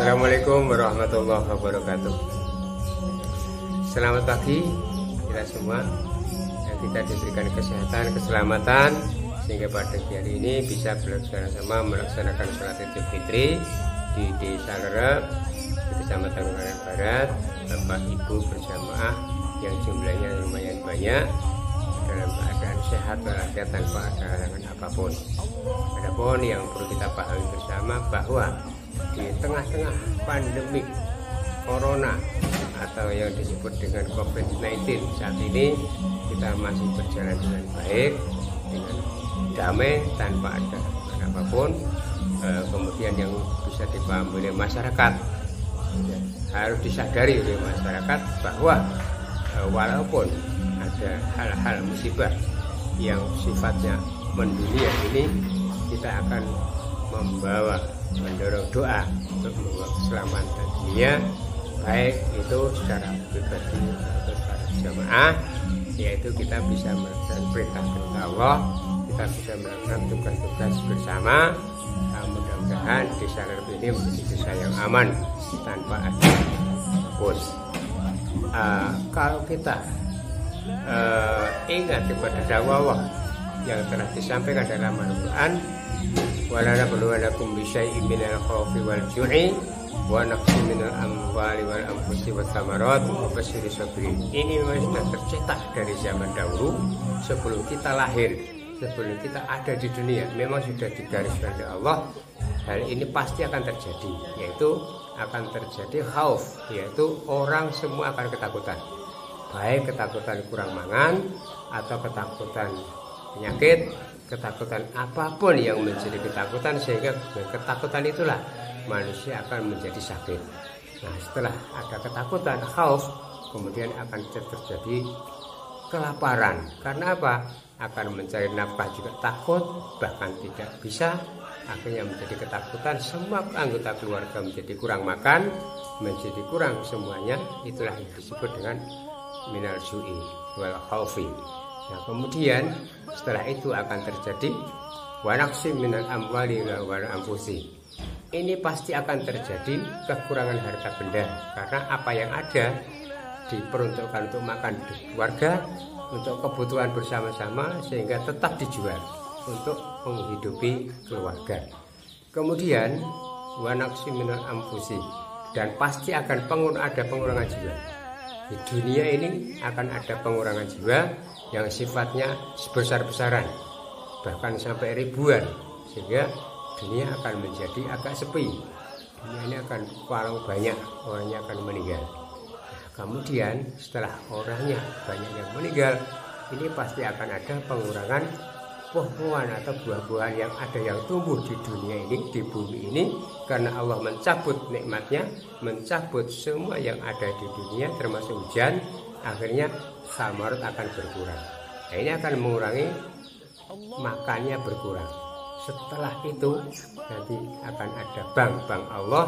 Assalamualaikum warahmatullahi wabarakatuh. Selamat pagi kita semua, yang kita diberikan kesehatan, keselamatan, sehingga pada hari ini bisa bersama-sama melaksanakan sholat Idul Fitri di Desa Lerep, di Kecamatan Ungaran Barat. Bapak Ibu berjamaah yang jumlahnya lumayan banyak dalam keadaan sehat walafiat tanpa ada halangan apapun. Adapun yang perlu kita pahami bersama bahwa di tengah-tengah pandemi Corona atau yang disebut dengan COVID-19 saat ini, kita masih berjalan dengan baik, dengan damai, tanpa ada apapun. Kemudian yang bisa dipahami oleh masyarakat, harus disadari oleh masyarakat bahwa walaupun ada hal-hal musibah yang sifatnya mendunia ini, kita akan mendorong doa untuk membawa keselamatan dunia, baik itu secara pribadi atau secara jamaah, yaitu kita bisa melakukan perintah Allah, kita bisa melakukan tugas-tugas bersama. Mudah-mudahan desa Lerep ini menjadi desa yang aman tanpa ada apapun. Kalau kita ingat kepada dakwah Allah yang telah disampaikan dalam Al-Quran, wala nabluwannakum bisyai'in minal khawfi wal ju'i wa naqsin minal amwali wal anfusi wat thamarat wa basyiril sabirin. Ini memang sudah tercetak dari zaman dahulu, sebelum kita lahir, sebelum kita ada di dunia, memang sudah digariskan oleh Allah. Hal ini pasti akan terjadi, yaitu akan terjadi khauf, yaitu orang semua akan ketakutan, baik ketakutan kurang mangan atau ketakutan penyakit, ketakutan apapun yang menjadi ketakutan, sehingga dengan ketakutan itulah manusia akan menjadi sakit. Nah, setelah ada ketakutan, khauf, kemudian akan terjadi kelaparan. Karena apa? Akan mencari nafkah juga takut, bahkan tidak bisa. Akhirnya menjadi ketakutan, semua anggota keluarga menjadi kurang makan, menjadi kurang semuanya. Itulah yang disebut dengan minal ju'i wal khaufi. Nah, kemudian setelah itu akan terjadi wa naqsim minal amwali wal anfusi. Ini pasti akan terjadi kekurangan harta benda, karena apa yang ada diperuntukkan untuk makan di keluarga, untuk kebutuhan bersama-sama, sehingga tetap dijual untuk menghidupi keluarga. Kemudian wa naqsim minal anfusi, dan pasti akan ada pengurangan jiwa. Di dunia ini akan ada pengurangan jiwa yang sifatnya sebesar-besaran, bahkan sampai ribuan, sehingga dunia akan menjadi agak sepi. Dunia ini akan kurang banyak, orangnya akan meninggal. Kemudian setelah orangnya banyak yang meninggal, ini pasti akan ada pengurangan pohon atau buah-buahan yang ada yang tumbuh di dunia ini, di bumi ini, karena Allah mencabut nikmatnya, mencabut semua yang ada di dunia termasuk hujan. Akhirnya samarat akan berkurang. Nah, ini akan mengurangi, makannya berkurang. Setelah itu nanti akan ada bank Allah,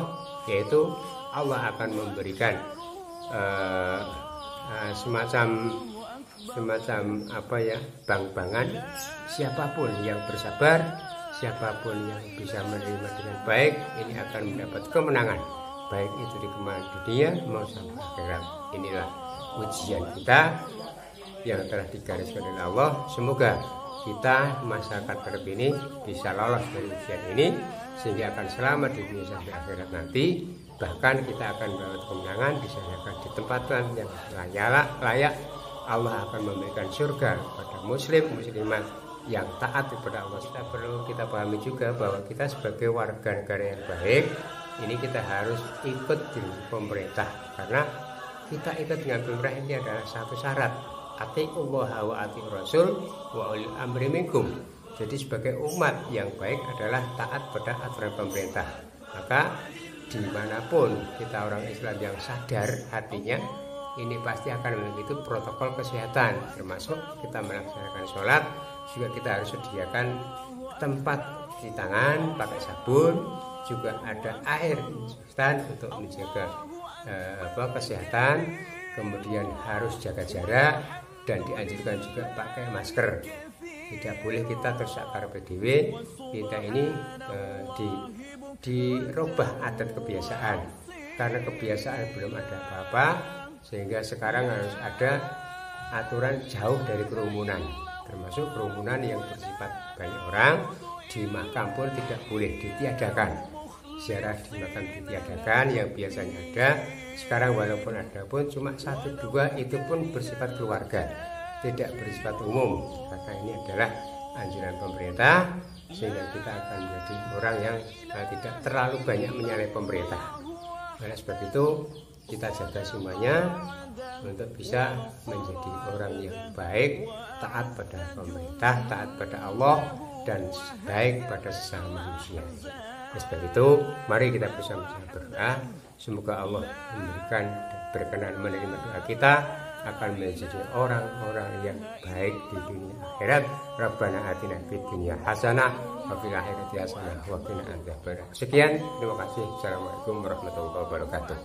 yaitu Allah akan memberikan semacam apa ya, bank-bankan. Siapapun yang bersabar, siapapun yang bisa menerima dengan baik, ini akan mendapat kemenangan, baik itu di kemenangan dunia maupun akhirat. Inilah ujian kita yang telah digariskan oleh Allah. Semoga kita masyarakat Lerep ini bisa lolos dari ujian ini, sehingga akan selamat di dunia sampai akhirat nanti. Bahkan kita akan mendapat kemenangan, bisa akan ditempatkan yang layak. Allah akan memberikan surga kepada muslimat yang taat kepada Allah. Kita perlu kita pahami juga bahwa kita sebagai warga negara yang baik, ini kita harus ikut di pemerintah, karena kita ikut dengan pemerintah ini adalah satu syarat, atiiullah wa atiiur rasul wa ulil amri minkum. Jadi sebagai umat yang baik adalah taat pada aturan pemerintah. Maka dimanapun kita orang Islam yang sadar hatinya, ini pasti akan mengikuti protokol kesehatan, termasuk kita melaksanakan sholat juga kita harus sediakan tempat cuci tangan pakai sabun, juga ada air instan untuk menjaga kesehatan. Kemudian harus jaga jarak dan dianjurkan juga pakai masker. Tidak boleh kita tersakar PDW, kita ini dirubah adat kebiasaan, karena kebiasaan belum ada apa-apa, sehingga sekarang harus ada aturan jauh dari kerumunan, termasuk kerumunan yang bersifat banyak orang. Di makam pun tidak boleh ditiadakan, ziarah di makam ditiadakan. Yang biasanya ada, sekarang walaupun ada pun cuma 1-2, itu pun bersifat keluarga, tidak bersifat umum, karena ini adalah anjuran pemerintah, sehingga kita akan menjadi orang yang tidak terlalu banyak menyalahi pemerintah. Oleh sebab itu kita jaga semuanya untuk bisa menjadi orang yang baik, taat pada pemerintah, taat pada Allah, dan baik pada sesama manusia. Oleh sebab itu mari kita bersama-sama berdoa, semoga Allah memberikan berkenan menerima doa kita, akan menjadi orang-orang yang baik di dunia akhirat. Rabbana atina fid dunya hasanah wa fil akhirati hasanah wa qina adzabannar. Sekian, terima kasih. Assalamualaikum warahmatullahi wabarakatuh.